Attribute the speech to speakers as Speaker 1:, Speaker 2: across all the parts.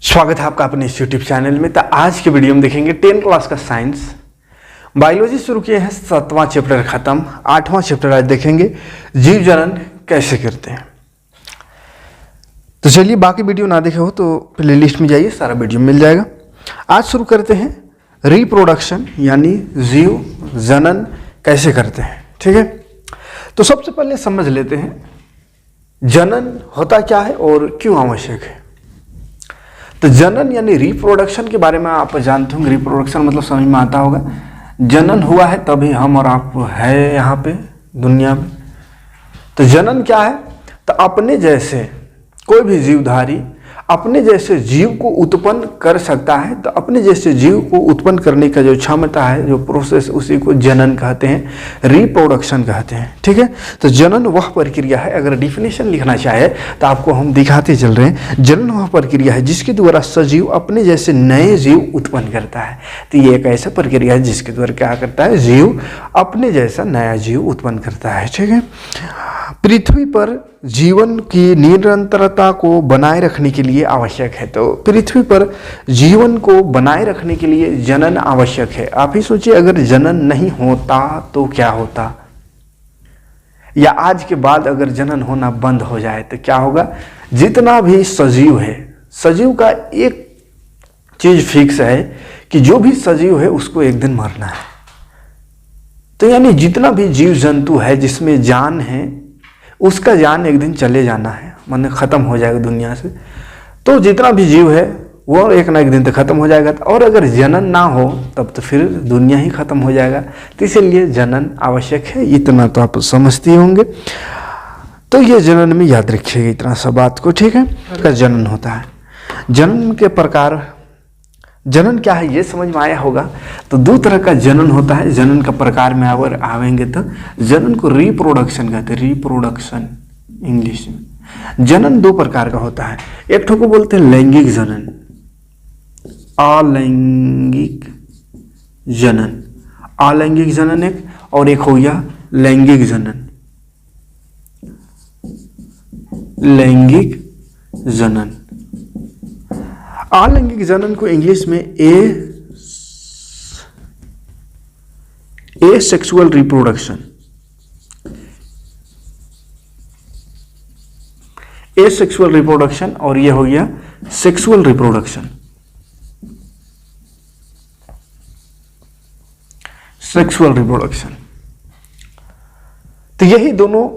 Speaker 1: स्वागत है आपका अपने इस यूट्यूब चैनल में। तो आज के वीडियो में देखेंगे 10th क्लास का साइंस बायोलॉजी शुरू किए हैं, 7वां चैप्टर खत्म, 8वां चैप्टर आज देखेंगे जीव जनन कैसे करते हैं। तो चलिए, बाकी वीडियो ना देखे हो तो प्ले लिस्ट में जाइए, सारा वीडियो मिल जाएगा। आज शुरू करते हैं रिप्रोडक्शन यानी जीव जनन कैसे करते हैं। ठीक है, तो सबसे पहले समझ लेते हैं जनन होता क्या है और क्यों आवश्यक है। तो जनन यानी रिप्रोडक्शन के बारे में आप जानते होंगे। रिप्रोडक्शन मतलब समझ में आता होगा, जनन हुआ है तभी हम और आप है यहाँ पे दुनिया में। तो जनन क्या है? तो अपने जैसे कोई भी जीवधारी अपने जैसे जीव को उत्पन्न कर सकता है। तो अपने जैसे जीव को उत्पन्न करने का जो क्षमता है, जो प्रोसेस, उसी को जनन कहते हैं, रिप्रोडक्शन कहते हैं। ठीक है, तो जनन वह प्रक्रिया है, अगर डिफिनेशन लिखना चाहे तो आपको हम दिखाते चल रहे हैं। जनन वह प्रक्रिया है जिसके द्वारा सजीव अपने जैसे नए जीव उत्पन्न करता है। तो ये एक ऐसा प्रक्रिया है जिसके द्वारा क्या करता है, जीव अपने जैसा नया जीव उत्पन्न करता है। ठीक है, पृथ्वी पर जीवन की निरंतरता को बनाए रखने के लिए आवश्यक है। तो पृथ्वी पर जीवन को बनाए रखने के लिए जनन आवश्यक है। आप ही सोचिए, अगर जनन नहीं होता तो क्या होता, या आज के बाद अगर जनन होना बंद हो जाए तो क्या होगा। जितना भी सजीव है, सजीव का एक चीज फिक्स है कि जो भी सजीव है उसको एक दिन मरना है। तो यानी जितना भी जीव जंतु है जिसमें जान है, उसका जान एक दिन चले जाना है, माने खत्म हो जाएगा दुनिया से। तो जितना भी जीव है वो एक ना एक दिन तक खत्म हो जाएगा। और अगर जनन ना हो तब तो फिर दुनिया ही खत्म हो जाएगा। तो इसीलिए जनन आवश्यक है, इतना तो आप समझते होंगे। तो ये जनन में याद रखिएगा इतना सब बात को। ठीक है, का जनन होता है, जनन के प्रकार, जनन क्या है ये समझ में आया होगा। तो दो तरह का जनन होता है। जनन का प्रकार में अगर आवेंगे तो जनन को रिप्रोडक्शन कहते हैं, रिप्रोडक्शन इंग्लिश में। जनन दो प्रकार का होता है, एक ठो को बोलते हैं लैंगिक जनन, अलैंगिक जनन। अलैंगिक जनन एक, और एक हो गया लैंगिक जनन, लैंगिक जनन। अलैंगिक जनन को इंग्लिश में एसेक्सुअल रिप्रोडक्शन, एसेक्सुअल रिप्रोडक्शन, और ये हो गया सेक्सुअल रिप्रोडक्शन, सेक्सुअल रिप्रोडक्शन। तो यही दोनों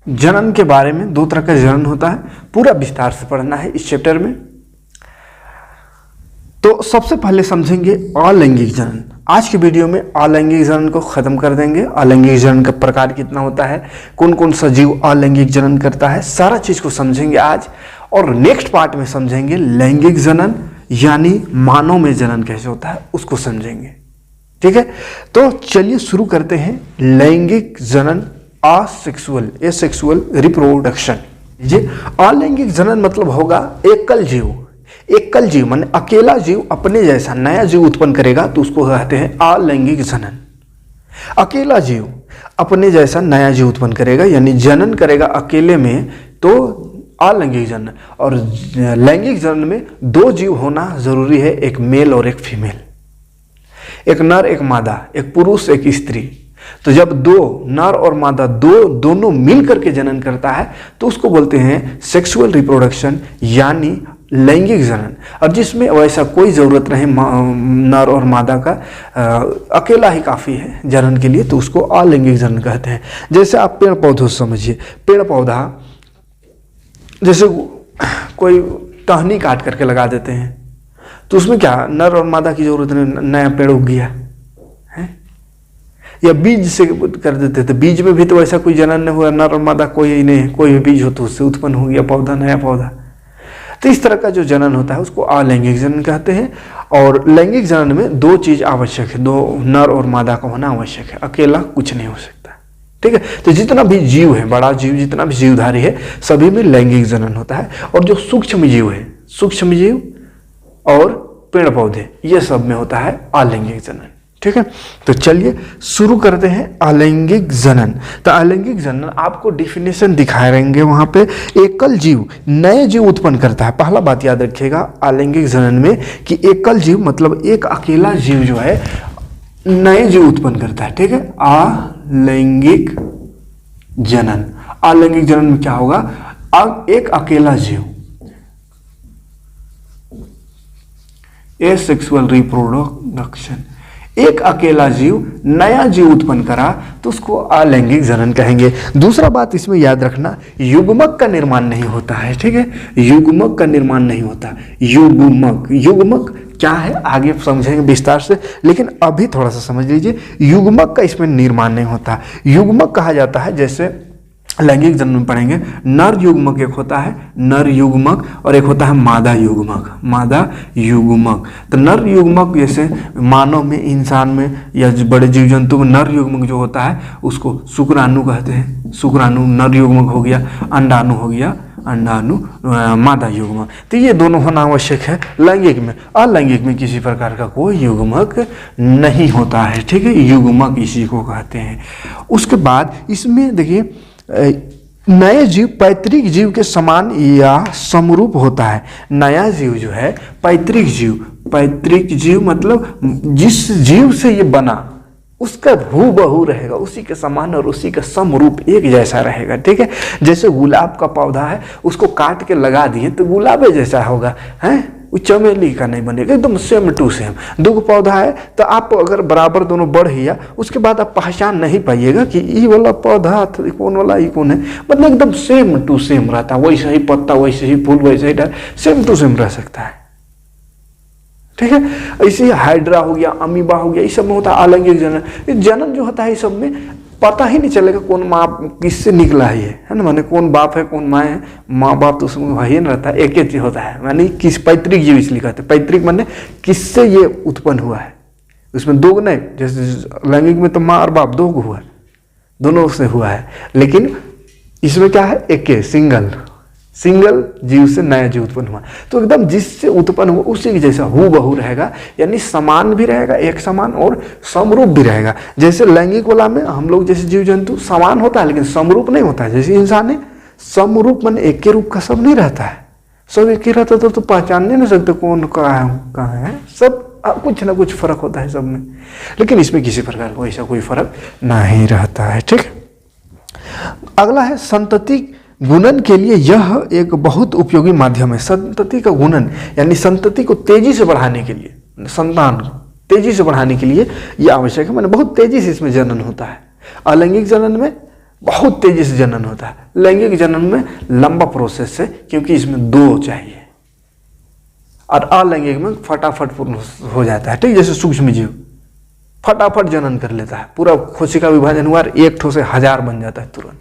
Speaker 1: जनन के बारे में, दो तरह का जनन होता है, पूरा विस्तार से पढ़ना है इस चैप्टर में। तो सबसे पहले समझेंगे अलैंगिक जनन। आज की वीडियो में अलैंगिक जनन को खत्म कर देंगे। अलैंगिक जनन का प्रकार कितना होता है, कौन कौन सा जीव अलैंगिक जनन करता है, सारा चीज को समझेंगे आज। और नेक्स्ट पार्ट में समझेंगे लैंगिक जनन यानी मानव में जनन कैसे होता है, उसको समझेंगे। ठीक है, तो चलिए शुरू करते हैं लैंगिक जनन, असेक्सुअल, एसेक्सुअल रिप्रोडक्शन। अलैंगिक जनन मतलब होगा एकल जीव, एकल जीव माने अकेला जीव अपने जैसा नया जीव उत्पन्न करेगा तो उसको कहते हैं अलैंगिक जनन। अकेला जीव अपने जैसा नया जीव उत्पन्न करेगा यानी जनन करेगा अकेले में, तो अलैंगिक जनन। और लैंगिक जनन में दो जीव होना जरूरी है, एक मेल और एक फीमेल, एक नर एक मादा, एक पुरुष एक स्त्री। तो जब दो नर और मादा दोनों मिल करके जनन करता है तो उसको बोलते हैं सेक्सुअल रिप्रोडक्शन यानी लैंगिक जनन। और जिसमें वैसा कोई ज़रूरत नहीं नर और मादा का, अकेला ही काफ़ी है जनन के लिए, तो उसको अलैंगिक जनन कहते हैं। जैसे आप पेड़ पौधों समझिए, पेड़ पौधा जैसे कोई टहनी काट करके लगा देते हैं तो उसमें क्या नर और मादा की जरूरत नहीं, नया पेड़ उग गया है। या बीज से कर देते थे, बीज में भी तो वैसा कोई जनन नहीं हुआ, नर और मादा कोई ही नहीं, कोई भी बीज हो तो उससे उत्पन्न हो गया पौधा, नया पौधा। तो इस तरह का जो जनन होता है उसको अलैंगिक जनन कहते हैं। और लैंगिक जनन में दो चीज आवश्यक है, दो नर और मादा का होना आवश्यक है, अकेला कुछ नहीं हो सकता। ठीक है, तो जितना भी जीव है, बड़ा जीव जितना भी जीवधारी है, सभी में लैंगिक जनन होता है। और जो सूक्ष्म जीव है, सूक्ष्म जीव और पेड़ पौधे, ये सब में होता है अलैंगिक जनन। ठीक है। तो चलिए शुरू करते हैं अलैंगिक जनन। तो अलैंगिक जनन आपको डिफिनेशन दिखा रहेंगे वहां पे। एकल जीव नए जीव उत्पन्न करता है। पहला बात याद रखिएगा अलैंगिक जनन में कि एकल जीव मतलब एक अकेला जीव जो है नए जीव उत्पन्न करता है, ठीक है। अलैंगिक जनन, अलैंगिक जनन में क्या होगा, एक अकेला जीव, एसेक्सुअल रिप्रोडक्शन, एक अकेला जीव नया जीव उत्पन्न करा तो उसको अलैंगिक जनन कहेंगे। दूसरा बात इसमें याद रखना, युग्मक का निर्माण नहीं होता है, ठीक है। युग्मक का निर्माण नहीं होता। युग्मक, युग्मक क्या है आगे समझेंगे विस्तार से, लेकिन अभी थोड़ा सा समझ लीजिए। युग्मक का इसमें निर्माण नहीं होता। युग्मक कहा जाता है, जैसे लैंगिक जनन में पढ़ेंगे, नर युग्मक एक होता है, नर युग्मक, और एक होता है मादा युग्मक, मादा युग्मक। तो नर युग्मक जैसे मानव में, इंसान में या बड़े जीव जंतु में नर युग्मक जो होता है उसको शुक्राणु कहते हैं। शुक्राणु नर युग्मक हो गया, अंडाणु हो गया, अंडाणु मादा युग्मक। तो ये दोनों होना आवश्यक है लैंगिक में। अलैंगिक में किसी प्रकार का कोई युग्मक नहीं होता है, ठीक है। युग्मक इसी को कहते हैं। उसके बाद इसमें देखिए नए जीव पैतृक जीव के समान या समरूप होता है। नया जीव जो है पैतृक जीव, पैतृक जीव मतलब जिस जीव से ये बना उसका हूबहू रहेगा, उसी के समान और उसी का समरूप एक जैसा रहेगा, ठीक है। जैसे गुलाब का पौधा है, उसको काट के लगा दिए तो गुलाब जैसा होगा, हैं, वो चमेली का नहीं बनेगा, एकदम सेम टू सेम। दो पौधा है तो आप अगर बराबर दोनों बढ़ गया उसके बाद आप पहचान नहीं पाइएगा कि ये वाला पौधा कौन वाला ये कौन है, मतलब एकदम सेम टू सेम रहता है, वैसे ही पत्ता, वैसे ही फूल, वैसे ही सेम टू सेम रह सकता है, ठीक है। ऐसे हाइड्रा हो गया, अमीबा हो गया, ये सब में होता है अलैंगिक जनन। जनन जो होता है इस सब में पता ही नहीं चलेगा कौन माँ किससे निकला है ना, माने कौन बाप है कौन माँ है, माँ बाप तो उसमें वही नहीं रहता है, एक ही चीज होता है, माने किस पैतृक जीव इसलिए कहते हैं। पैतृक माने किससे ये उत्पन्न हुआ है, उसमें दो नहीं, जैसे लैंगिक में तो माँ और बाप दो हुआ है, दोनों से हुआ है, लेकिन इसमें क्या है, एक सिंगल जीव से नया जीव उत्पन्न हुआ। तो एकदम जिससे उत्पन्न हुआ उसी के जैसा हूबहू रहेगा, यानी समान भी रहेगा, एक समान और समरूप भी रहेगा। जैसे लैंगिक वाला में हम लोग जैसे जीव जंतु समान होता है लेकिन समरूप नहीं होता है। जैसे इंसान है समरूप माने एक के रूप का सब नहीं रहता है, सब एक ही रहता तो पहचान नहीं सकते कौन कहाँ है, सब कुछ ना कुछ फर्क होता है सब में, लेकिन इसमें किसी प्रकार का ऐसा कोई फर्क नहीं रहता है, ठीक। अगला है संतति गुणन के लिए यह एक बहुत उपयोगी माध्यम है। संतति का गुणन यानी संतति को तेजी से बढ़ाने के लिए, संतान को तेजी से बढ़ाने के लिए यह आवश्यक है, माने बहुत तेजी से इसमें जनन होता है। अलैंगिक जनन में बहुत तेजी से जनन होता है, लैंगिक जनन में लंबा प्रोसेस है क्योंकि इसमें दो चाहिए, और अलैंगिक में फटाफट पूर्ण हो जाता है, ठीक। जैसे सूक्ष्म जीव फटाफट जनन कर लेता है, पूरा कोशिका विभाजन हुआ, एक ठो से 1000 बन जाता है तुरंत,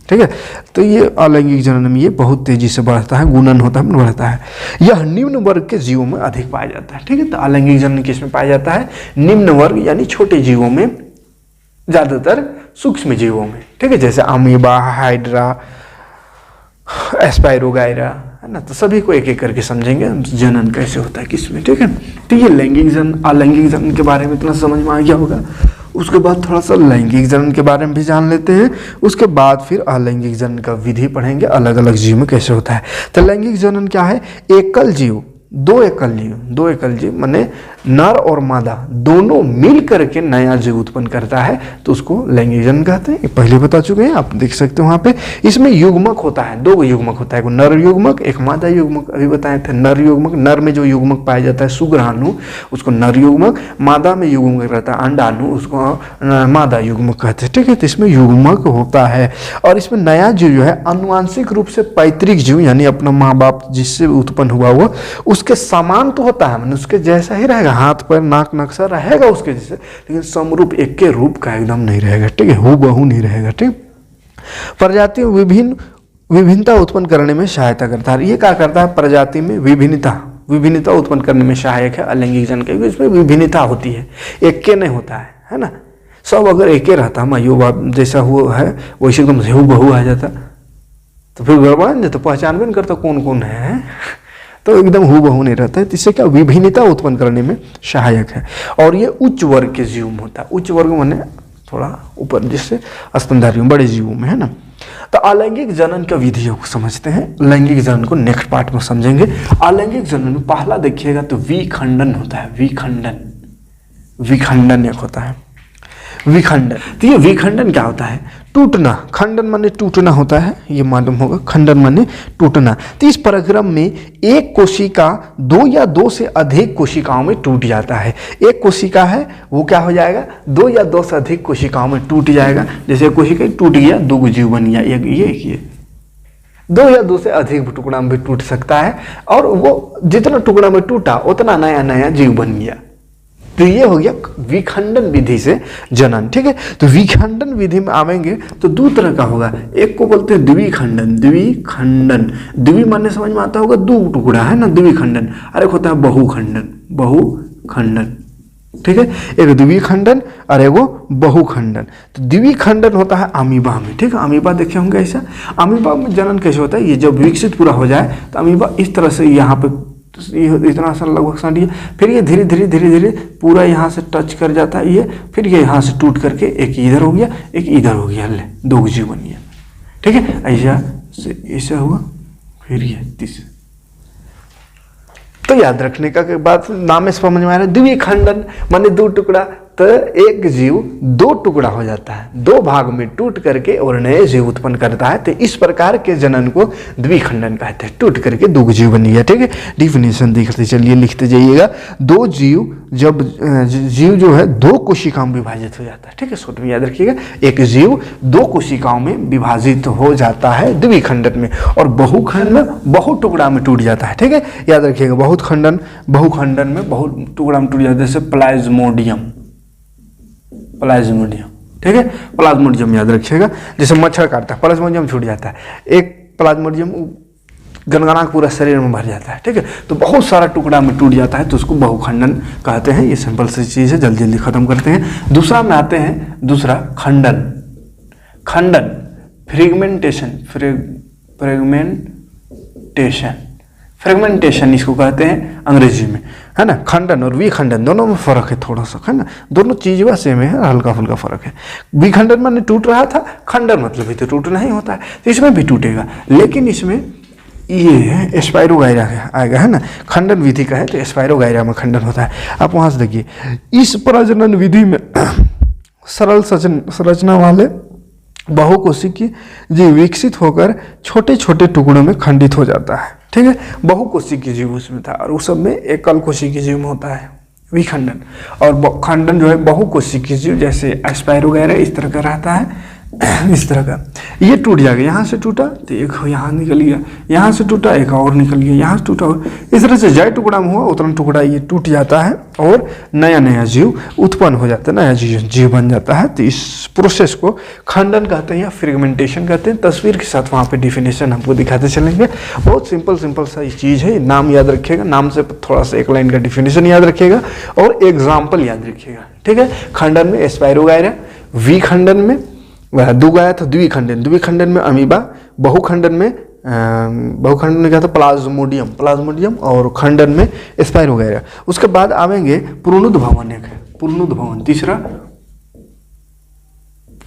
Speaker 1: ठीक है। तो ये अलैंगिक जनन में ये बहुत तेजी से बढ़ता है, गुणन होता है, बढ़ता है। यह निम्न वर्ग के जीवों में अधिक पाया जाता है, ठीक है। तो अलैंगिक जनन किसमें पाया जाता है, निम्न वर्ग यानी छोटे जीवों में, ज्यादातर सूक्ष्म जीवों में, ठीक है। जैसे अमीबा, हाइड्रा, एस्पाइरोगाइरा, है ना। तो सभी को एक एक करके समझेंगे जनन कैसे होता है किसमें, ठीक है। तो ये लैंगिक जनन, अलैंगिक जनन के बारे में इतना समझ में आ गया होगा। उसके बाद थोड़ा सा लैंगिक जनन के बारे में भी जान लेते हैं, उसके बाद फिर अलैंगिक जनन का विधि पढ़ेंगे, अलग अलग जीव में कैसे होता है। तो लैंगिक जनन क्या है, एकल जीव, दो एकल जीव माने नर और मादा दोनों मिल करके नया जीव उत्पन्न करता है तो उसको लैंगिक जनन कहते हैं। ये पहले बता चुके हैं, आप देख सकते हो वहां पे। इसमें युग्मक होता है, दो युग्मक होता है, एक नर युग्मक एक मादा युग्मक, अभी बताए थे। नर युग्मक, नर में जो युग्मक पाया जाता है शुक्राणु, उसको नर युग्मक, मादा में युग्मक रहता है अंडाणु, उसको मादा युग्मक कहते हैं, ठीक है। तो इसमें युग्मक होता है, और इसमें नया जीव जो है अनुवांशिक रूप से पैतृक जीव यानी अपना माँ बाप जिससे उत्पन्न हुआ वो उसके समान तो होता है, उसके जैसा ही रहेगा, हाथ पैर नाक नक्शा रहेगा उसके जैसे, लेकिन समरूप एक के रूप का एकदम नहीं रहेगा, ठीक है, हूबहू नहीं रहेगा, ठीक। प्रजाति विभिन्नता उत्पन्न करने में सहायता करता है। ये क्या करता है, प्रजाति में विभिन्नता उत्पन्न करने में सहायक है अलैंगिक जनन के, इसमें विभिन्नता होती है, एक के नहीं होता है ना। सब अगर एक ही रहता, मायो बाप जैसा हुआ है वैसे एकदम हूबहू आ जाता तो फिर गड़बड़ा नहीं, तो पहचान भी नहीं करता कौन कौन है। तो एकदम हूबहू नहीं रहता है। तो इससे क्या विभिन्नता उत्पन्न करने में सहायक है। और ये उच्च वर्ग के जीव में होता है। उच्च वर्ग माने थोड़ा ऊपर, जिससे स्तनधारी बड़े जीवों में, है ना। तो अलैंगिक जनन का विधियों को समझते हैं। लैंगिक जनन को नेक्स्ट पार्ट में समझेंगे। अलैंगिक जनन में पहला देखिएगा तो विखंडन होता है। विखंडन, विखंडन एक होता है विखंडन। तो ये विखंडन क्या होता है? टूटना। खंडन माने टूटना होता है, ये मालूम होगा। खंडन माने टूटना। तो इस प्रक्रम में एक कोशिका दो या दो से अधिक कोशिकाओं में टूट जाता है। एक कोशिका है वो क्या हो जाएगा? दो या दो से अधिक कोशिकाओं में टूट जाएगा। जैसे कोशिका टूट गया, दो जीव बन गया, एक ये दो या दो से अधिक टुकड़ा में भी टूट सकता है। और वो जितना टुकड़ा में टूटा उतना नया नया जीव बन गया। तो ये हो गया विखंडन विधि से जनन। ठीक है, तो विखंडन विधि में आवेंगे तो दो तरह का होगा। एक को बोलते हैं द्विखंडन। द्विखंडन, द्वि माने समझ में आता होगा दो टुकड़ा, है ना, द्विखंडन। और एक होता है बहुखंडन। बहुखंडन, ठीक है, एक द्विखंडन और एक बहुखंडन। तो द्विखंडन होता है अमीबा में। ठीक है, अमीबा देखे होंगे ऐसा। अमीबा में जनन कैसे होता है? ये जब विकसित पूरा हो जाए तो अमीबा इस तरह से यहाँ पे इतना सा लगभग साड़ी, फिर ये धीरे धीरे धीरे धीरे पूरा यहाँ से टच कर जाता है ये, फिर ये यहाँ से टूट करके एक इधर हो गया, एक इधर हो गया, ले दो जीव बन गया। ठीक है, ऐसा हुआ, फिर ये तीसरा। तो याद रखने का बाद नाम में समझ में आ रहा है। द्विखंडन माने दो टुकड़ा। तो एक जीव दो टुकड़ा हो जाता है, दो भाग में टूट करके और नए जीव उत्पन्न करता है। तो इस प्रकार के जनन को द्विखंडन कहते हैं। टूट करके दो जीव बन गया। ठीक है, डिफिनेशन देखते चलिए, लिखते जाइएगा। दो जीव, जब जीव जो है दो कोशिकाओं में विभाजित हो जाता है। ठीक है, शॉर्ट में याद रखिएगा। एक जीव दो कोशिकाओं में विभाजित हो जाता है द्विखंडन में, और बहुखंड में बहु टुकड़ा में टूट जाता है। ठीक है, याद रखिएगा। बहुखंडन में बहु टुकड़ा में टूट जाता है। जैसे प्लाज्मोडियम, प्लाज्मोडियम। ठीक है, प्लाज्मोडियम याद रखिएगा। जैसे मच्छर काटता है, प्लाज्मोडियम छूट जाता है। एक प्लाज्मोडियम गनगना पूरा शरीर में भर जाता है। ठीक है, तो बहुत सारा टुकड़ा में टूट जाता है, तो उसको बहुखंडन कहते हैं। ये सिंपल सी चीज़ है, जल्दी जल्दी खत्म करते हैं। दूसरा में आते हैं, दूसरा खंडन। खंडन, फ्रेगमेंटेशन। फ्रेगमेंटेशन इसको कहते हैं अंग्रेजी में, है ना। खंडन और विखंडन दोनों में फर्क है थोड़ा सा, है ना। दोनों चीज़ें सेम है, हल्का फुल्का फर्क है। विखंडन माने टूट रहा था, खंडन मतलब भी तो टूटना ही होता है। तो इसमें भी टूटेगा, लेकिन इसमें ये स्पाइरोगायरा आएगा, है ना। खंडन विधि का है तो स्पाइरोगायरा में खंडन होता है। आप वहाँ से देखिए, इस प्रजनन विधि में सरल संरचना वाले बहुकोशिकीय जीव विकसित होकर छोटे छोटे टुकड़ों में खंडित हो जाता है। ठीक है, बहुकोशिकीय जीव उसमें था, और उस सब में एकल कोशिकीय जीव में होता है विखंडन। और खंडन जो है बहुकोशिकीय जीव, जैसे स्पाइरोगायरा इस तरह का रहता है, इस तरह का। ये टूट जाएगा, यहाँ से टूटा तो एक यहाँ निकल गया, यहाँ से टूटा एक और निकल गया, यहाँ से टूटा और इस तरह से जय टुकड़ा में हुआ उतना टुकड़ा ये टूट जाता है और नया नया जीव उत्पन्न हो जाता है, नया जीव बन जाता है। तो इस प्रोसेस को खंडन कहते हैं या फ्रेगमेंटेशन कहते हैं। तस्वीर के साथ वहाँ पे डिफिनेशन हमको दिखाते चलेंगे। बहुत सिंपल सा ये चीज़ है, नाम याद रखिएगा, नाम से थोड़ा सा एक लाइन का डिफिनेशन याद रखिएगा और एग्जाम्पल याद रखिएगा। ठीक है, खंडन में स्पाइरोगायरा, विखंडन में वह दो गया था द्विखंडन, द्विखंडन में अमीबा, बहुखंडन में क्या था प्लाज्मोडियम और खंडन में स्पाइरोगायरा। उसके बाद आवेंगे पुनरुद्ध भवन। एक है पुनरुद्ध भवन, तीसरा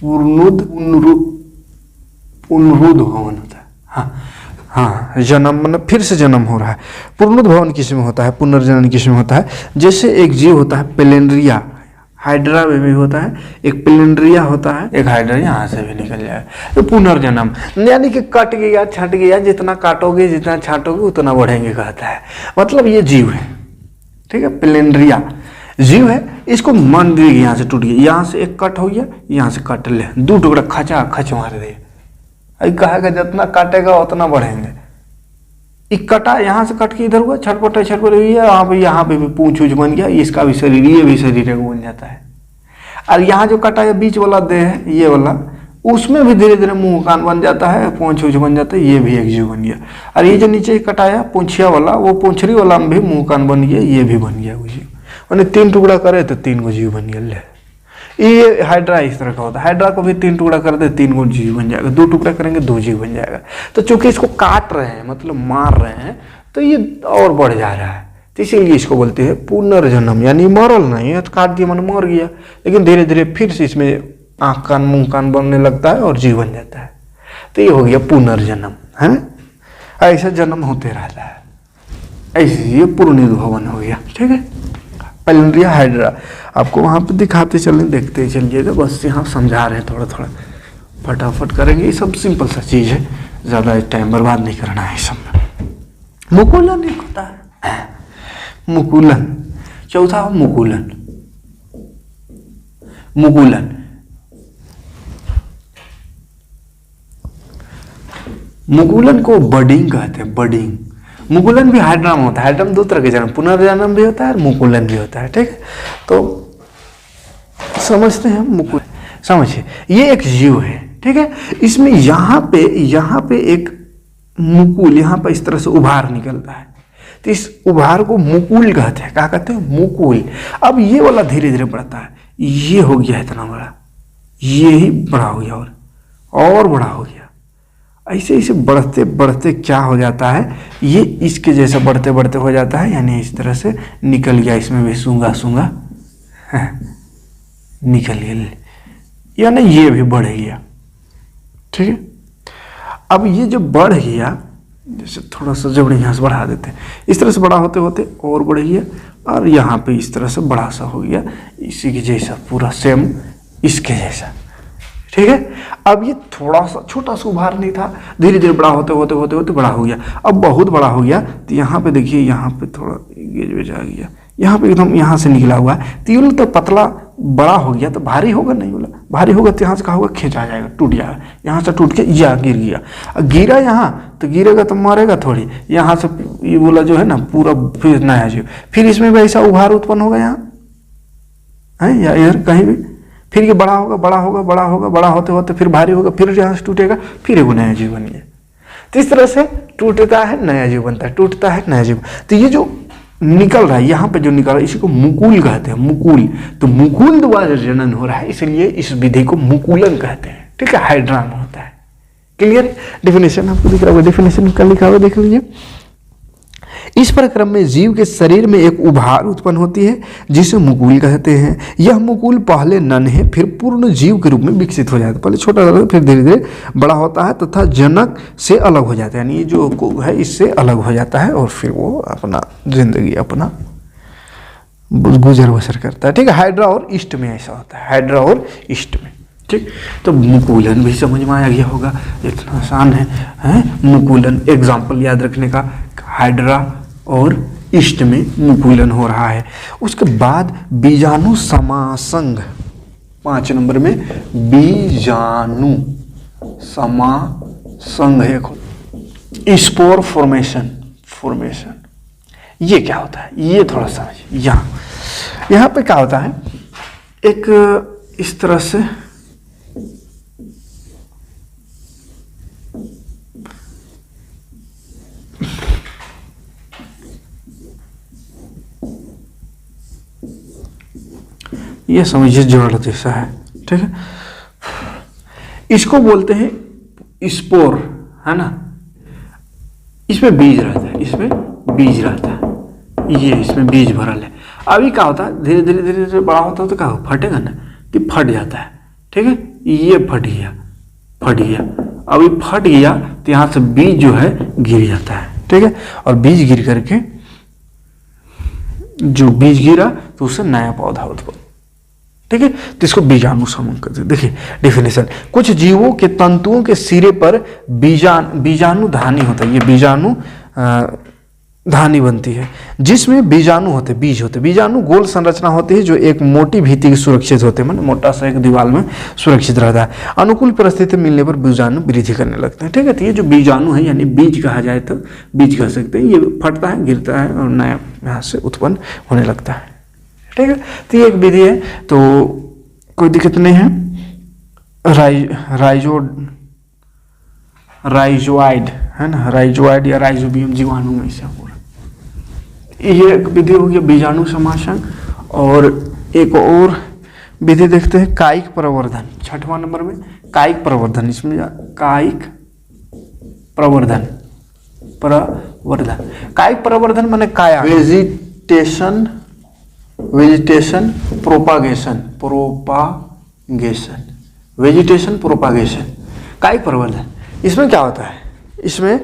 Speaker 1: पुनरुद्ध भवन होता है। हाँ, जन्म मतलब फिर से जन्म हो रहा है। पुनरुद्ध भवन किस में होता है? पुनर्जनन किस में होता है? जैसे एक जीव होता है प्लेनरिया, हाइड्रा में भी होता है, एक प्लेनरिया होता है, एक हाइड्रा यहाँ से भी निकल जाए। तो पुनर्जन्म यानी कि कट गया, छट गया, जितना काटोगे जितना छाटोगे उतना बढ़ेंगे कहता है। मतलब ये जीव है, ठीक है, प्लेनरिया जीव है। इसको मान दीजिए यहाँ से टूट गया, यहाँ से एक कट हो गया, यहाँ से कट ले, दो टुकड़ा खचा खच मार दे। कहेगा जितना काटेगा उतना बढ़ेंगे। एक कटा यहाँ से कट के इधर हुआ, छटपटा यहाँ पे भी पूंछ उछ बन गया, इसका भी शरीर, ये भी शरीर बन जाता है। और यहाँ जो कटा है बीच वाला देह है ये वाला, उसमें भी धीरे धीरे मुंह कान बन जाता है, पूंछ उछ बन जाता है, ये भी एक जीव बन गया। और ये जो नीचे कटाया पूंछिया वाला, वो पूंछरी वाला में भी मुंह कान बन गया, ये भी बन गया वो जीव। मैंने तीन टुकड़ा करे तो तीन गो जीव बन गया। ले ये हाइड्रा इस तरह का होता है। हाइड्रा को भी 3 टुकड़ा कर दे 3 गुण जीव बन जाएगा, 2 टुकड़ा करेंगे 2 जीव बन जाएगा। तो चूंकि इसको काट रहे हैं मतलब मार रहे हैं तो ये और बढ़ जा रहा है, तो इसीलिए इसको बोलते हैं पुनर्जन्म, यानी मरल नहीं है, तो काट दिया मन मर गया, लेकिन धीरे धीरे फिर से इसमें आँख कान मुंह कान बनने लगता है और जीव बन जाता है। तो ये हो गया पुनर्जन्म है। ऐसा जन्म होते रहता है, ऐसे ये पुनर्भवन हो गया। ठीक है, पैलिंड्रिया हाइड्रा आपको वहाँ पे दिखाते चलें, देखते चलिएगा, बस यहाँ समझा रहे हैं थोड़ा थोड़ा, फटाफट करेंगे। ये सब सिंपल सा चीज़ है, ज़्यादा टाइम बर्बाद नहीं करना है सब में। मुकुलन एक होता है, मुकुलन। चौथा मुकुलन। मुकुलन मुकुलन को बडिंग कहते हैं, बडिंग। मुकुलन भी हाइड्रा में होता है। हाइड्रा में 2 तरह के जन्म, पुनर्जन्म भी होता है और मुकुलन भी होता है। ठीक है, तो समझते हैं मुकुलन। समझिए, ये एक जीव है। ठीक है, इसमें यहाँ पे एक मुकुल, यहाँ पे इस तरह से उभार निकलता है, तो इस उभार को मुकुल कहते हैं। क्या कहते हैं? मुकुल। अब ये वाला धीरे धीरे बढ़ता है, ये हो गया इतना बड़ा, ये ही बड़ा हो गया और बड़ा हो गया। ऐसे ऐसे बढ़ते बढ़ते क्या हो जाता है, ये इसके जैसा बढ़ते बढ़ते हो जाता है, यानी इस तरह से निकल गया, इसमें भी सूंगा सूंगा निकल गया, यानी ये भी बढ़ गया। ठीक है, अब ये जो बढ़ गया, जैसे थोड़ा सा जबड़े यहाँ से बढ़ा देते हैं, इस तरह से बड़ा होते होते और बढ़ गया, और यहाँ पे इस तरह से बड़ा सा हो गया, इसी के जैसा पूरा सेम इसके जैसा। ठीक है, अब ये थोड़ा सा छोटा सा उभार नहीं था, धीरे धीरे बड़ा होते होते होते होते बड़ा हो गया। अब बहुत बड़ा हो गया, तो यहाँ पे देखिए, यहाँ पे थोड़ा गेज वेज आ गया, यहाँ पे एकदम यहाँ से निकला हुआ है, तो ये तो पतला बड़ा हो गया, तो भारी होगा नहीं, बोला भारी होगा तो यहाँ से कहा होगा खींच आ जाएगा, टूट जाएगा, यहाँ से टूट के या गिर गया। गिरा यहाँ तो गिरेगा तो मरेगा थोड़ी, यहाँ से ये बोला जो है ना पूरा फिर नया जीव, फिर इसमें भी ऐसा उभार उत्पन्न होगा यहाँ है या इधर कहीं भी, फिर ये बड़ा होगा बड़ा होगा बड़ा होगा, बड़ा होते होते फिर भारी होगा, फिर यहाँ से टूटेगा, फिर एक नया जीव बन गया। तो इस तरह से टूटता है नया जीव बनता है, टूटता है नया जीव। तो ये जो निकल रहा है, यहाँ पे जो निकल रहा है, इसी को मुकुल कहते हैं, मुकुल। तो मुकुल द्वारा जनन हो रहा है, इसलिए इस विधि को मुकुलन कहते हैं। ठीक है, हाइड्रा में होता है। क्लियर? डेफिनेशन आपको दिख रहा होगा, डेफिनेशन का लिखा हुआ देख लीजिए। इस प्रक्रम में जीव के शरीर में एक उभार उत्पन्न होती है जिसे मुकुल कहते हैं। यह मुकुल पहले नन्हे फिर पूर्ण जीव के रूप में विकसित हो जाता है। पहले छोटा रहता है, फिर धीरे धीरे बड़ा होता है तथा जनक से अलग हो जाता है, यानी ये जो है इससे अलग हो जाता है और फिर वो अपना जिंदगी अपना गुजर बसर करता है। ठीक है, हाइड्रा और ईस्ट में ऐसा होता है, हाइड्रा और ईस्ट में। ठीक, तो मुकुलन भी समझ में आ गया होगा, इतना आसान है मुकुलन। एग्जाम्पल याद रखने का, हाइड्रा और ईस्ट में मुकुलन हो रहा है। उसके बाद बीजाणु समासंग, 5 नंबर में बीजाणु समासंग एक स्पोर फॉर्मेशन। ये क्या होता है, ये थोड़ा समझिए। यहाँ पे क्या होता है, एक इस तरह से ये समझिए जड़ जैसा है। ठीक है, इसको बोलते हैं स्पोर, है ना। इसमें बीज रहता है, इसमें बीज रहता है, ये इसमें बीज भरल है। अभी क्या होता है, धीरे धीरे धीरे धीरे बड़ा होता है तो क्या हो, फटेगा ना, कि फट जाता है। ठीक है, ये फट गया, अभी फट गया तो यहाँ से बीज जो है गिर जाता है। ठीक है, और बीज गिर करके जो बीज गिरा तो उससे नया पौधा उत्पन्न। ठीक है, तो इसको बीजाणु समूह कहते हैं। देखिए डेफिनेशन, कुछ जीवों के तंतुओं के सिरे पर बीजाणु धानी होता है। ये बीजाणु धानी बनती है जिसमें बीजाणु होते, बीज होते। बीजाणु गोल संरचना होती है जो एक मोटी भीति की सुरक्षित होते हैं, मतलब मोटा सा एक दीवार में सुरक्षित रहता है। अनुकूल परिस्थिति मिलने पर बीजाणु वृद्धि करने लगते हैं। ठीक है, तो ये जो बीजाणु है यानी बीज कहा जाए तो बीज कह सकते हैं, ये फटता है, गिरता है और नया यहाँ से उत्पन्न होने लगता है। ठीक है, तो ये एक विधि है, तो कोई दिक्कत नहीं है। राइजोइड है ना, राइजोइड या राइजोबियम जीवाणु में से पूरा ये एक विधि हो गया बीजाणु समासन। और एक और विधि देखते हैं कायिक प्रवर्धन, 6वां नंबर में कायिक प्रवर्धन। इसमें कायिक प्रवर्धन, कायिक प्रवर्धन माने काया, वेजिटेशन प्रोपागेशन, वेजिटेशन प्रोपागेशन, कायिक प्रवर्धन। इसमें क्या होता है, इसमें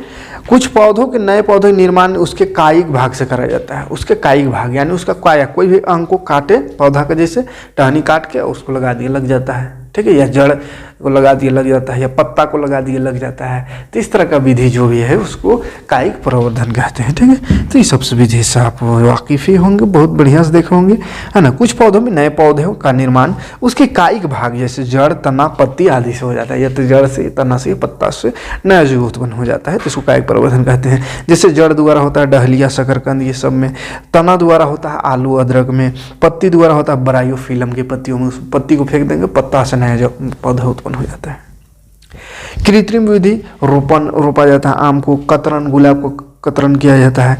Speaker 1: कुछ पौधों के नए पौधों का निर्माण उसके कायिक भाग से कराया जाता है। उसके कायिक भाग यानी उसका काया, कोई भी अंग को काटे पौधा का, जैसे टहनी काट के उसको लगा दिया लग जाता है, ठीक है, या जड़ को लगा दिया लग जाता है, या पत्ता को लगा दिया लग जाता है। तो इस तरह का विधि जो भी है उसको कायिक प्रवर्धन कहते हैं, ठीक है। तो ये सबसे विधि से आप वाकिफ ही होंगे, बहुत बढ़िया से देखे होंगे, है ना। कुछ पौधों में नए पौधों का निर्माण उसके कायिक भाग जैसे जड़, तना, पत्ती आदि से हो जाता है, या तो जड़ से, तना से, पत्ता से नया जीव उत्पन्न हो जाता है, तो इसको कायिक प्रवर्धन कहते हैं। जैसे जड़ द्वारा होता है डहलिया, शकरकंद, ये सब में। तना द्वारा होता है आलू, अदरक में। पत्ती द्वारा होता है ब्रायोफिलम की पत्तियों में, उस पत्ती को फेंक देंगे, पत्ता से नया पौधा उत्पन्न हो जाता है। कृत्रिम विधि रोपा जाता है आम को, कतरन, गुलाब को कतरन किया जाता है,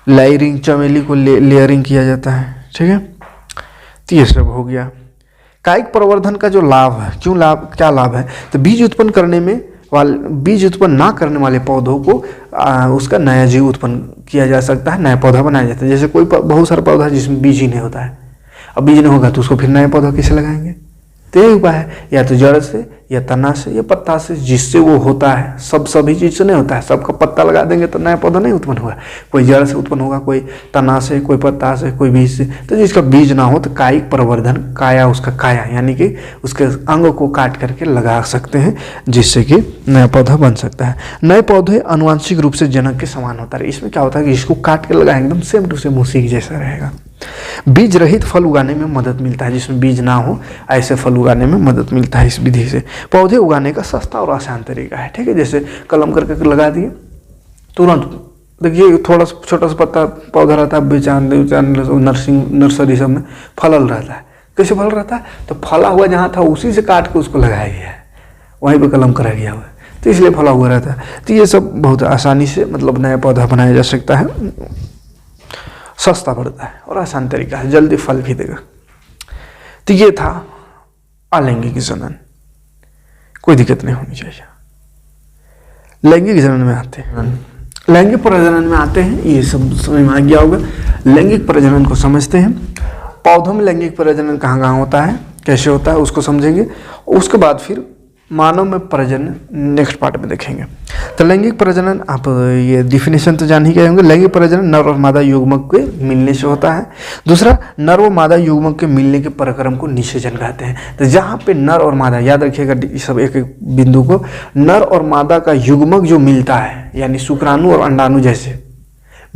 Speaker 1: लेयरिंग, चमेली को लेयरिंग किया जाता है, ठीक है। तो ये सब हो गया। कायिक प्रवर्धन का जो लाभ है, क्या लाभ है, तो बीज उत्पन्न ना करने वाले पौधों को उसका नया जीव उत्पन्न किया जा सकता है, नया पौधा बनाया जाता है। जैसे कोई बहुत सारा पौधा जिसमें बीज ही नहीं होता है, अब बीज नहीं होगा तो उसको फिर नया पौधा कैसे लगाएंगे। तो यही उपाय है, या तो जड़ से, या तना से, या पत्ता से, जिससे वो होता है। सभी चीज से नहीं होता है, सबका पत्ता लगा देंगे तो नया पौधा नहीं उत्पन्न होगा। कोई जड़ से उत्पन्न होगा, कोई तना से, कोई पत्ता से, कोई बीज से। तो जिसका बीज ना हो तो कायिक प्रवर्धन, काया उसका काया यानी कि उसके अंग को काट करके लगा सकते हैं, जिससे कि नया पौधा बन सकता है। नए पौधे आनुवंशिक रूप से जनक के समान होता है। इसमें क्या होता है कि इसको काट के लगाएंगे एकदम सेम टू सेम उसी के जैसा रहेगा। बीज रहित फल उगाने में मदद मिलता है, जिसमें बीज ना हो ऐसे फल उगाने में मदद मिलता है इस विधि से। पौधे उगाने का सस्ता और आसान तरीका है, ठीक है। जैसे कलम करके लगा दिए, तुरंत देखिए थोड़ा सा छोटा सा पत्ता पौधा रहता है, बेचान नर्सरी सब में फलल रहता है। कैसे फल रहता है, तो फला हुआ जहाँ था उसी से काट के उसको लगाया गया है, वहीं पर कलम करा गया हुआ है, तो इसलिए फला हुआ रहता है। तो ये सब बहुत आसानी से मतलब नया पौधा बनाया जा सकता है, सस्ता पड़ता है और आसान तरीका है, जल्दी फल भी देगा। तो ये था अलैंगिक जनन, कोई दिक्कत नहीं होनी चाहिए। लैंगिक जनन में आते हैं, लैंगिक प्रजनन में आते हैं, ये सब समझ में आ गया होगा। लैंगिक प्रजनन को समझते हैं। पौधों में लैंगिक प्रजनन कहाँ कहाँ होता है, कैसे होता है, उसको समझेंगे। उसके बाद फिर मानव में प्रजनन नेक्स्ट पार्ट में देखेंगे। तो लैंगिक प्रजनन, आप ये डिफिनेशन तो जान ही गए होंगे। लैंगिक प्रजनन नर और मादा युग्मक के मिलने से होता है। दूसरा, नर और मादा युग्मक के मिलने के प्रक्रम को निषेचन कहते हैं। तो जहाँ पे नर और मादा, याद रखिएगा सब एक एक बिंदु को, नर और मादा का युग्मक जो मिलता है, यानी शुक्राणु और अंडाणु जैसे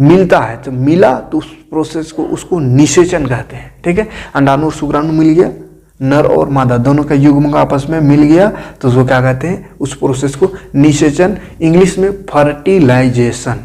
Speaker 1: मिलता है, तो मिला तो उस प्रोसेस को, उसको निषेचन कहते हैं, ठीक है। अंडाणु और शुक्राणु मिल गया, नर और मादा दोनों का युग्म आपस में मिल गया, तो उसको क्या कहते हैं, उस प्रोसेस को निषेचन, इंग्लिश में फर्टिलाइजेशन,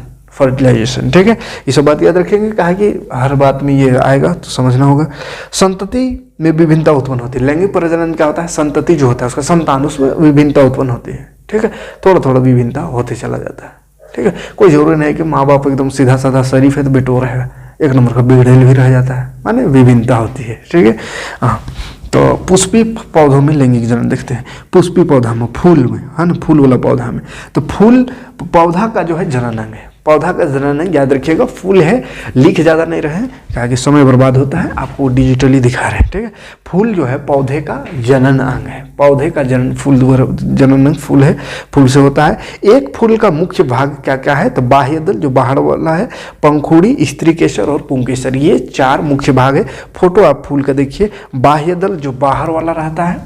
Speaker 1: ठीक है। ये सब बात याद रखेंगे, कहा कि हर बात में ये आएगा तो समझना होगा। संतति में विभिन्नता उत्पन्न होती है। लैंगिक प्रजनन क्या होता है, संतति जो होता है उसका संतान, उसमें विभिन्नता उत्पन्न होती है, ठीक है। थोड़ा थोड़ा विभिन्नता होते चला जाता है, ठीक है। कोई जरूरी नहीं कि माँ बाप एकदम सीधा साधा शरीफ है तो बेटो रहेगा, एक नंबर का बिगड़ेल भी रह जाता है, माने विभिन्नता होती है, ठीक है। हाँ, तो पुष्पी पौधों में लैंगिक जनन देखते हैं। पुष्पी पौधा में, फूल में, है ना, फूल वाला पौधा में, तो फूल पौधा का जो है जनन अंग है। पौधा का जनन अंग याद रखिएगा, फूल है, लिख ज़्यादा नहीं रहे क्या कि समय बर्बाद होता है, आपको डिजिटली दिखा रहे हैं, ठीक है। फूल जो है पौधे का जनन अंग है, पौधे का जनन, फूल द्वारा जनन अंग फूल है, फूल से होता है। एक फूल का मुख्य भाग क्या क्या है, तो बाह्य दल जो बाहर वाला है, पंखुड़ी, स्त्री केसर और पुंकेसर, ये 4 मुख्य भाग है। फोटो आप फूल का देखिए, बाह्य दल जो बाहर वाला रहता है,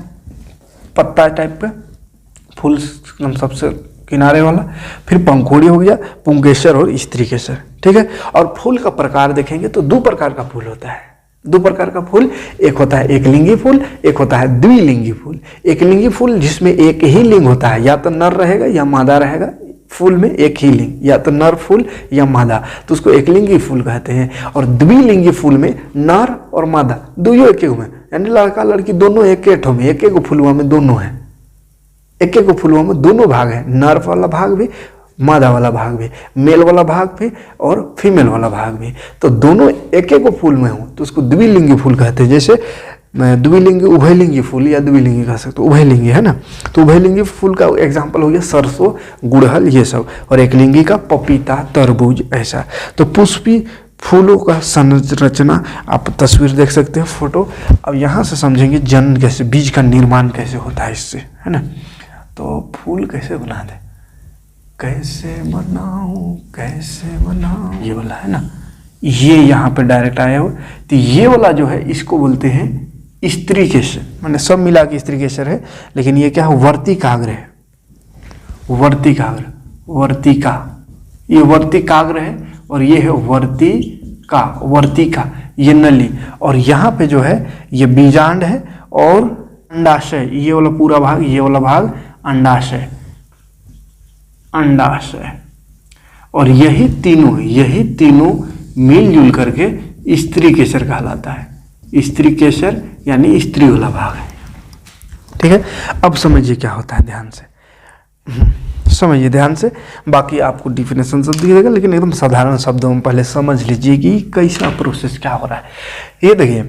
Speaker 1: पत्ता टाइप का फूल सबसे किनारे वाला, फिर पंखुड़ी हो गया, पुंकेसर और स्त्री केसर, ठीक है। और फूल का प्रकार देखेंगे तो 2 प्रकार का फूल होता है। 2 प्रकार का फूल, एक होता है एकलिंगी फूल, एक होता है द्विलिंगी फूल। एकलिंगी फूल जिसमें एक ही लिंग होता है, या तो नर रहेगा या मादा रहेगा, फूल में एक ही लिंग, या तो नर फूल या मादा, तो उसको एकलिंगी फूल कहते हैं। और द्विलिंगी फूल में नर और मादा दोनों एक में, यानी लड़का लड़की दोनों एक में, एक एक फूलवा में दोनों है, एक एक फूलों में दोनों भाग है, नर वाला भाग भी, मादा वाला भाग भी, मेल वाला भाग भी और फीमेल वाला भाग भी, तो दोनों एक एक फूल में हो तो उसको द्विलिंगी फूल कहते हैं। जैसे द्विलिंगी उभयलिंगी फूल या द्विलिंगी कह सकते हो, उभयलिंगी है ना। तो उभयलिंगी फूल का एग्जाम्पल हो गया सरसों, गुड़हल ये सब, और एक लिंगी का पपीता, तरबूज ऐसा। तो पुष्पी फूलों का संरचना आप तस्वीर देख सकते हैं, फोटो। अब यहाँ से समझेंगे जन्म कैसे, बीज का निर्माण कैसे होता है इससे, है ना। तो फूल कैसे बना दे, कैसे बनाऊं कैसे बनाऊं, ये वाला है ना, ये यहाँ पे डायरेक्ट आया हो। तो ये वाला जो है इसको बोलते हैं स्त्री केसर, मैंने सब मिला के स्त्री केसर है, लेकिन ये क्या है, वर्तिकाग्र है, वर्तिकाग्र, वर्तिका, ये वर्तिकाग्र है, और ये है वर्तिका, ये नली। और यहाँ पे जो है ये बीजांड है और अंडाशय, ये वाला पूरा भाग, ये वाला भाग अंडाशय, अंडाशय। और यही तीनों मिलजुल करके स्त्री केसर कहलाता है। स्त्री केसर यानी स्त्री वाला भाग है, ठीक है। अब समझिए क्या होता है, ध्यान से समझिए, ध्यान से। बाकी आपको डिफिनेशन सब दिखेगा, लेकिन एकदम साधारण शब्दों में पहले समझ लीजिए कि कैसा प्रोसेस क्या हो रहा है। ये देखिए,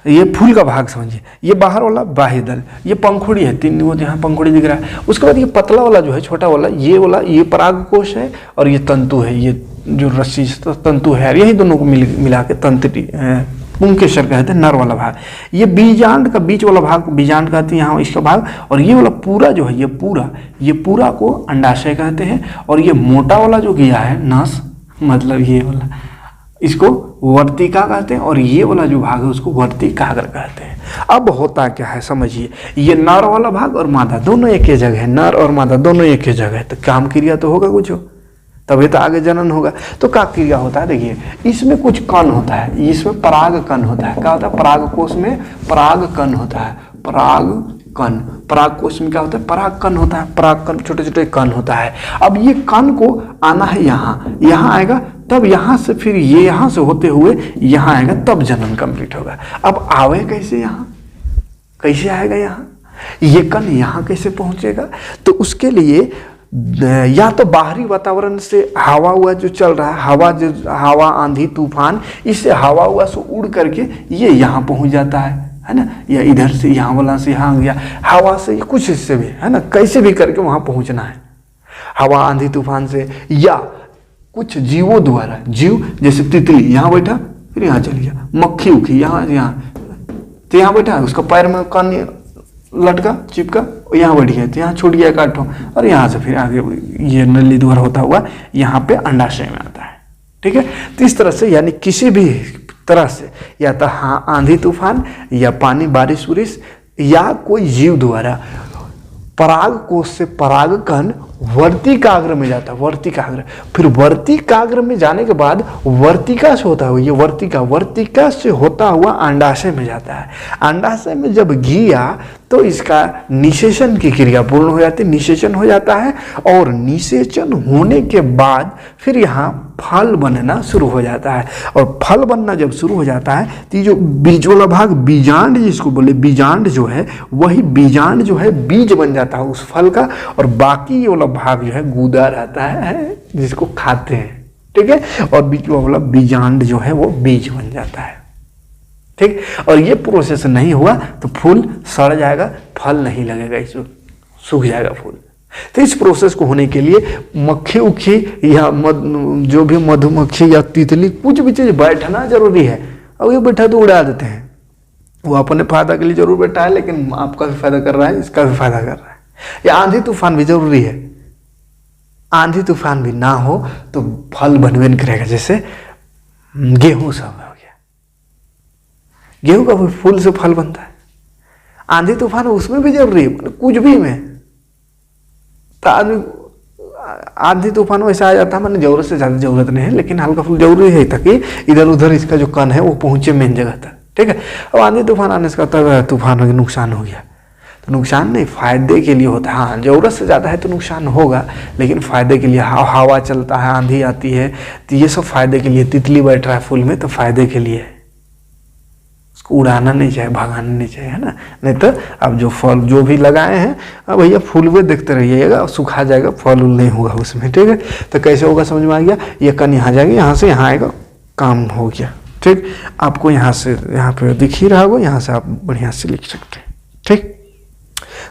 Speaker 1: ये फूल का भाग समझिए, ये बाहर वाला बाह्य दल, ये पंखुड़ी है, तीन वो जहाँ पंखुड़ी दिख रहा है। उसके बाद ये पतला वाला जो है, छोटा वाला, ये परागकोश है, और ये तंतु है, ये जो रस्सी तंतु है, यही दोनों को मिला के तंत्री पुंकेसर कहते हैं, नर वाला भाग। ये बीजांड का बीच वाला भाग बीजांड कहते हैं यहाँ इसका भाग। और ये वाला पूरा जो है, ये पूरा को अंडाशय कहते हैं। और ये मोटा वाला जो गया है नस, मतलब ये वाला, इसको वर्तिका कहते हैं। और ये वाला जो भाग है उसको वर्तिकाग्र कहते हैं। अब होता क्या है समझिए, ये नर वाला भाग और मादा दोनों एक ही जगह है, नर और मादा दोनों एक ही जगह है, तो काम क्रिया तो होगा कुछ, तभी तो आगे जनन होगा। तो क्या क्रिया होता है, देखिए इसमें कुछ कण होता है, इसमें पराग कण होता है। क्या होता है, पराग कोश में पराग कण होता है, पराग कण, पराग कोश में क्या होता है, पराग कण होता है, पराग कण छोटे छोटे कण होता है। अब ये कण को आना है यहाँ आएगा, तब यहाँ से फिर ये यहाँ से होते हुए यहाँ आएगा, तब जनन कंप्लीट होगा। अब आवे कैसे, यहाँ कैसे आएगा, यहाँ ये कण यहाँ कैसे पहुंचेगा। तो उसके लिए या तो बाहरी वातावरण से हवा हुआ जो चल रहा है, हवा आंधी तूफान, इससे हवा हुआ से उड़ करके ये यहाँ पहुँच जाता है ना, या इधर से यहाँ वाला से यहाँ गया, हवा से कुछ हिस्से भी, है ना, कैसे भी करके वहाँ पहुँचना है, हवा आंधी तूफान से, या कुछ जीवों द्वारा, जीव जैसे तितली यहाँ बैठा फिर यहाँ चल गया, मक्खी उखी यहाँ तो यहाँ बैठा, उसका पैर में कान लटका चिपका, यहाँ बैठ गया तो यहाँ छूट गया काटो, और यहाँ से फिर आगे ये नली द्वारा होता हुआ यहाँ पे अंडाशय में आता है, ठीक है। तो इस तरह से यानी किसी भी तरह से, या तो हाँ आंधी तूफान, या पानी बारिश उरिश, या कोई जीव द्वारा पराग कोश से पराग कण वर्तिकाग्र में जाता है, वर्तिकाग्र। फिर वर्तिकाग्र में जाने के बाद वर्तिका से होता हुआ, ये वर्तिका से होता हुआ अंडाशय में जाता है। अंडाशय में जब गया तो इसका निषेचन की क्रिया पूर्ण हो जाती है, निषेचन हो जाता है। और निषेचन होने के बाद फिर यहाँ फल बनना शुरू हो जाता है। और फल बनना जब शुरू हो जाता है तो जो बीज वाला भाग, बीजांड जिसको बोले, बीजांड जो है वही बीजांड जो है बीज बन जाता है उस फल का। और बाकी ये वाला भाग जो है गूदा रहता है जिसको खाते हैं, ठीक है। और बीच वाला बीजांड जो है वो बीज बन जाता है, ठीक। और ये प्रोसेस नहीं हुआ तो फूल सड़ जाएगा, फल नहीं लगेगा, इसमें सूख जाएगा फूल। तो इस प्रोसेस को होने के लिए मक्खी उखी या जो भी मधुमक्खी या तितली कुछ भी चीज बैठना जरूरी है। अब ये बैठा तो उड़ा देते हैं, वो अपने फायदा के लिए जरूर बैठा है, लेकिन आपका भी फायदा कर रहा है, इसका भी फायदा कर रहा है। या आंधी तूफान भी जरूरी है, आंधी तूफान भी ना हो तो फल बनवे नहीं करेगा। जैसे गेहूं सब हो गया, गेहूं का फूल से फल बनता है, आंधी तूफान उसमें भी जरूरी है, कुछ भी में। तो आंधी तूफान वैसा आ जाता है, मैंने जरूरत से ज्यादा जरूरत नहीं है, लेकिन हल्का फुल जरूरी है ताकि इधर उधर इसका जो कण है वो पहुंचे मेन जगह तक, ठीक है। अब आंधी तूफान आने से कहता तूफान हो गया, नुकसान हो गया, तो नुकसान नहीं, फायदे के लिए होता है। हाँ जरूरत से ज़्यादा है तो नुकसान होगा, लेकिन फायदे के लिए, हवा चलता है, आंधी आती है, तो ये सब फायदे के लिए। तितली बैठ रहा है फूल में तो फायदे के लिए, उसको उड़ाना नहीं चाहिए, भगाना नहीं चाहिए, है ना। नहीं तो अब जो फल जो भी लगाए हैं, अब भैया फूल में देखते रहिएगा, सूखा जाएगा, फल उल नहीं होगा उसमें, ठीक है। तो कैसे होगा समझ में आ गया, ये कण यहाँ जाएगी, यहाँ से यहाँ आएगा, काम हो गया, ठीक, आपको यहाँ पे दिख ही रहा होगा, यहाँ से आप बढ़िया से लिख सकते हैं। ठीक,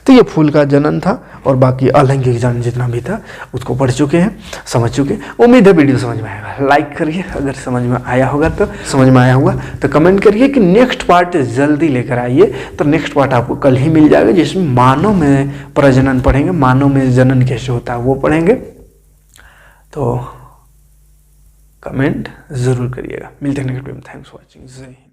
Speaker 1: तो ये फूल का जनन था और बाकी अलैंगिक जनन जितना भी था उसको पढ़ चुके हैं, समझ चुके हैं। उम्मीद है वीडियो समझ में आएगा। लाइक करिए अगर समझ में आया होगा तो कमेंट करिए कि नेक्स्ट पार्ट जल्दी लेकर आइए। तो नेक्स्ट पार्ट आपको कल ही मिल जाएगा, जिसमें मानव में प्रजनन पढ़ेंगे, मानव में जनन कैसे होता है वो पढ़ेंगे। तो कमेंट ज़रूर करिएगा। मिलते हैं नेक्स्ट वीडियो में। Thanks for watching. जय हिंद।